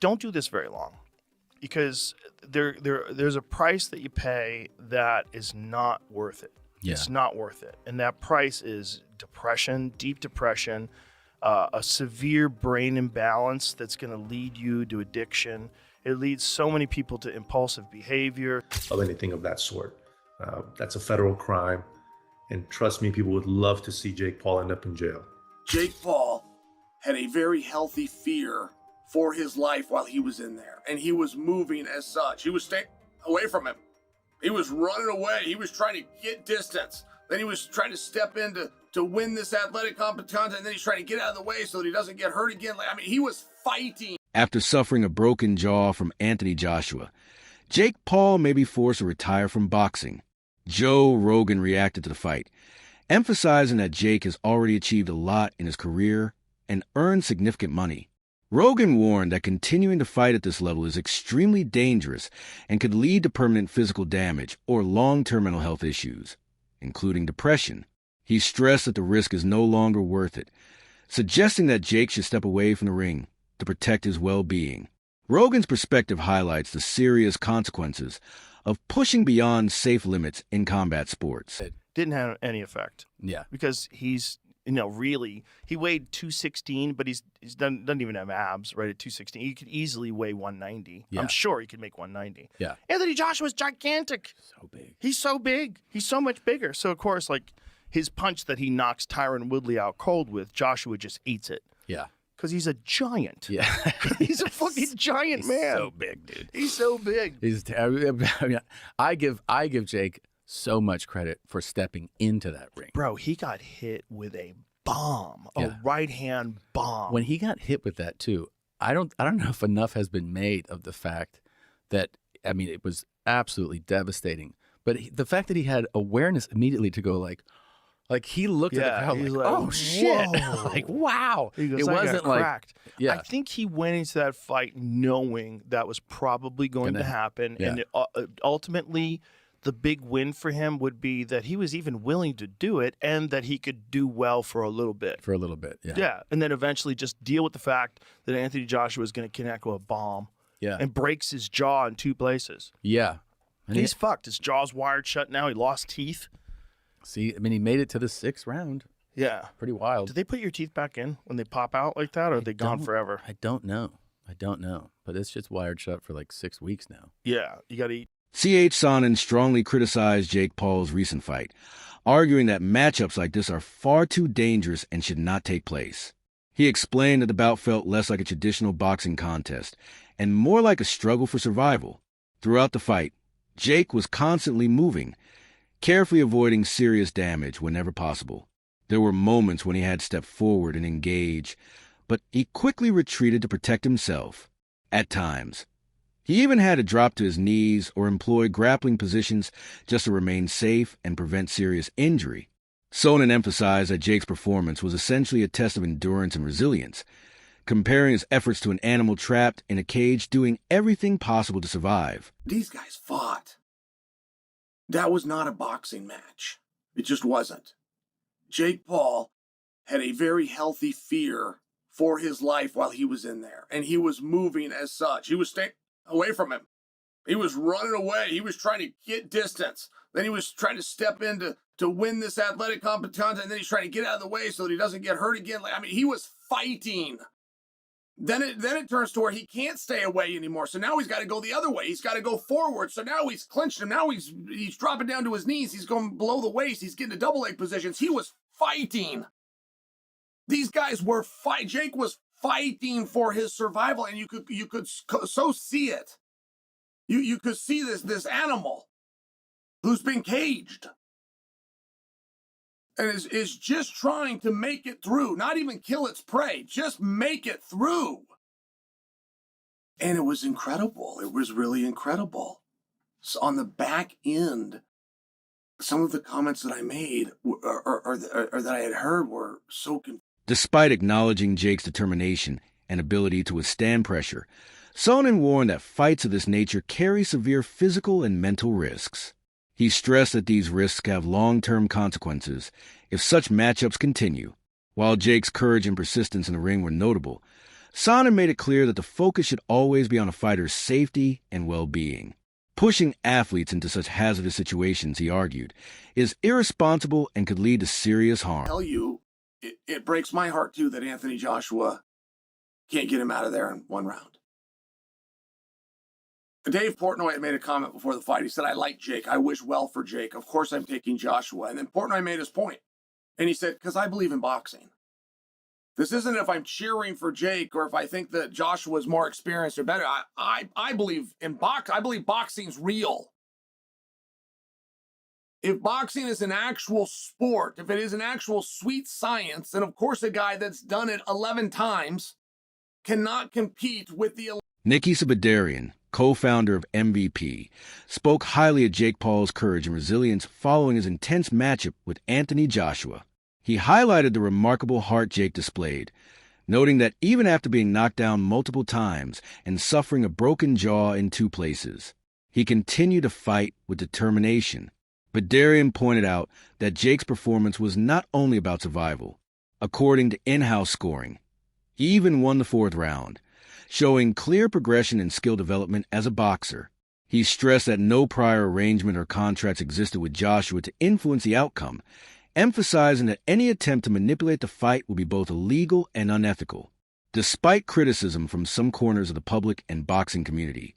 don't do this very long, because there's a price that you pay that is not worth it. Yeah. It's not worth it. And that price is depression, deep depression, a severe brain imbalance that's going to lead you to addiction. It leads so many people to impulsive behavior. Of anything of that sort. That's a federal crime. And trust me, people would love to see Jake Paul end up in jail. Jake Paul had a very healthy fear for his life while he was in there. And he was moving as such. He was staying away from him. He was running away. He was trying to get distance. Then he was trying to step in to win this athletic competition. And then he's trying to get out of the way so that he doesn't get hurt again. I mean, he was fighting. After suffering a broken jaw from Anthony Joshua, Jake Paul may be forced to retire from boxing. Joe Rogan reacted to the fight, emphasizing that Jake has already achieved a lot in his career and earned significant money. Rogan warned that continuing to fight at this level is extremely dangerous and could lead to permanent physical damage or long-term mental health issues, including depression. He stressed that the risk is no longer worth it, suggesting that Jake should step away from the ring to protect his well-being. Rogan's perspective highlights the serious consequences of pushing beyond safe limits in combat sports. It didn't have any effect. Yeah. Because he's, really, he weighed 216, but he's doesn't even have abs, right, at 216. He could easily weigh 190. Yeah. I'm sure he could make 190. Yeah. Anthony Joshua's gigantic. So big. He's so big. He's so much bigger. So, of course, like, his punch that he knocks Tyron Woodley out cold with, Joshua just eats it. Yeah. Because he's a giant. Yeah. He's a fucking giant man. So big, dude. He's so big. I give Jake so much credit for stepping into that ring. Bro, he got hit with a bomb, Yeah. a right-hand bomb. When he got hit with that too, I don't know if enough has been made of the fact that, it was absolutely devastating. But the fact that he had awareness immediately to go like he looked at the he's like, like, oh shit, whoa. like wow. He goes, It "I got wasn't like cracked." yeah. I think he went into that fight knowing that was probably going to happen. Yeah. And ultimately, the big win for him would be that he was even willing to do it and that he could do well for a little bit. Yeah. Yeah. And then eventually just deal with the fact that Anthony Joshua is going to connect with a bomb Yeah. and breaks his jaw in 2 places. Yeah. And He's fucked. His jaw's wired shut now. He lost teeth. he made it to the 6th round. Yeah. Pretty wild. Do they put your teeth back in when they pop out like that, or are they gone forever? I don't know. But it's just wired shut for like 6 weeks now. Yeah. You got to eat. C.H. Sonnen strongly criticized Jake Paul's recent fight, arguing that matchups like this are far too dangerous and should not take place. He explained that the bout felt less like a traditional boxing contest and more like a struggle for survival. Throughout the fight, Jake was constantly moving, carefully avoiding serious damage whenever possible. There were moments when he had to step forward and engage, but he quickly retreated to protect himself. At times, he even had to drop to his knees or employ grappling positions just to remain safe and prevent serious injury. Sonnen emphasized that Jake's performance was essentially a test of endurance and resilience, comparing his efforts to an animal trapped in a cage doing everything possible to survive. These guys fought. That was not a boxing match. It just wasn't. Jake Paul had a very healthy fear for his life while he was in there. And he was moving as such. He was staying away from him. He was running away. He was trying to get distance. Then he was trying to step in to win this athletic competition. And then he's trying to get out of the way so that he doesn't get hurt again. He was fighting. Then it turns to where he can't stay away anymore. So now he's got to go the other way. He's got to go forward. So now he's clinched him. Now he's dropping down to his knees. He's going below the waist. He's getting to double leg positions. He was fighting. These guys were Jake was fighting for his survival, and you could so see it. You could see this animal who's been caged and is just trying to make it through, not even kill its prey, just make it through. And it was incredible. It was really incredible. So on the back end, some of the comments that I made or that I had heard were so confusing. Despite acknowledging Jake's determination and ability to withstand pressure, Sonnen warned that fights of this nature carry severe physical and mental risks. He stressed that these risks have long-term consequences if such matchups continue. While Jake's courage and persistence in the ring were notable, Sonnen made it clear that the focus should always be on a fighter's safety and well-being. Pushing athletes into such hazardous situations, he argued, is irresponsible and could lead to serious harm. Tell you, it breaks my heart too that Anthony Joshua can't get him out of there in one round. Dave Portnoy had made a comment before the fight. He said, I like Jake. I wish well for Jake. Of course I'm taking Joshua. And then Portnoy made his point. And he said, because I believe in boxing. This isn't if I'm cheering for Jake or if I think that Joshua is more experienced or better. I believe in I believe boxing's real. If boxing is an actual sport, if it is an actual sweet science, then of course a guy that's done it 11 times cannot compete with the... Nikki Sabadarian, co-founder of MVP, spoke highly of Jake Paul's courage and resilience following his intense matchup with Anthony Joshua. He highlighted the remarkable heart Jake displayed, noting that even after being knocked down multiple times and suffering a broken jaw in 2 places, he continued to fight with determination. But Darian pointed out that Jake's performance was not only about survival. According to in-house scoring, he even won the 4th round, showing clear progression in skill development as a boxer. He stressed that no prior arrangement or contracts existed with Joshua to influence the outcome, emphasizing that any attempt to manipulate the fight would be both illegal and unethical. Despite criticism from some corners of the public and boxing community,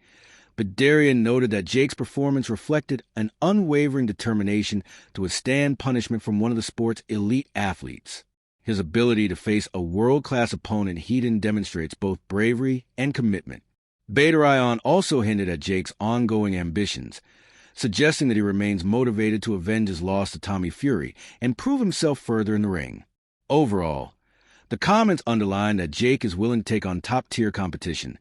Badarian noted that Jake's performance reflected an unwavering determination to withstand punishment from one of the sport's elite athletes. His ability to face a world-class opponent Heaton demonstrates both bravery and commitment. Badarian also hinted at Jake's ongoing ambitions, suggesting that he remains motivated to avenge his loss to Tommy Fury and prove himself further in the ring. Overall, the comments underline that Jake is willing to take on top-tier competition,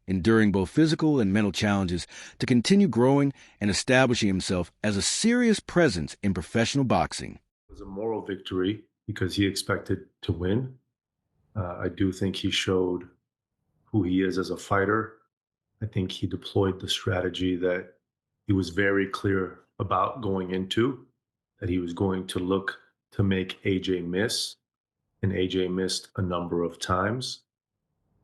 enduring both physical and mental challenges to continue growing and establishing himself as a serious presence in professional boxing. It was a moral victory because he expected to win. I do think he showed who he is as a fighter. I think he deployed the strategy that he was very clear about going into, that he was going to look to make AJ miss, and AJ missed a number of times.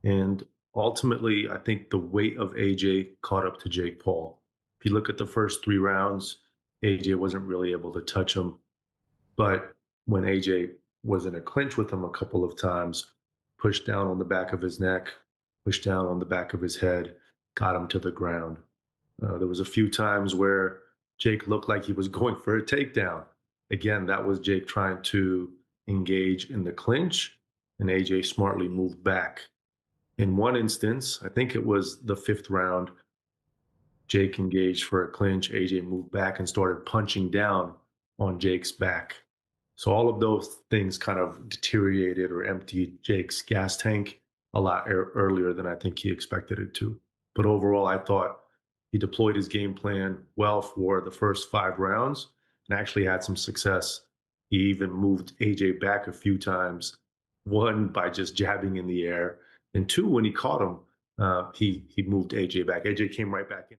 And ultimately, I think the weight of AJ caught up to Jake Paul. If you look at the first 3 rounds, AJ wasn't really able to touch him. But when AJ was in a clinch with him a couple of times, pushed down on the back of his neck, pushed down on the back of his head, got him to the ground. There was a few times where Jake looked like he was going for a takedown. Again, that was Jake trying to engage in the clinch, and AJ smartly moved back. In one instance, I think it was the 5th round, Jake engaged for a clinch, AJ moved back and started punching down on Jake's back. So all of those things kind of deteriorated or emptied Jake's gas tank a lot earlier than I think he expected it to. But overall, I thought he deployed his game plan well for the first 5 rounds and actually had some success. He even moved AJ back a few times, 1 by just jabbing in the air, and 2, when he caught him, he moved AJ back. AJ came right back in.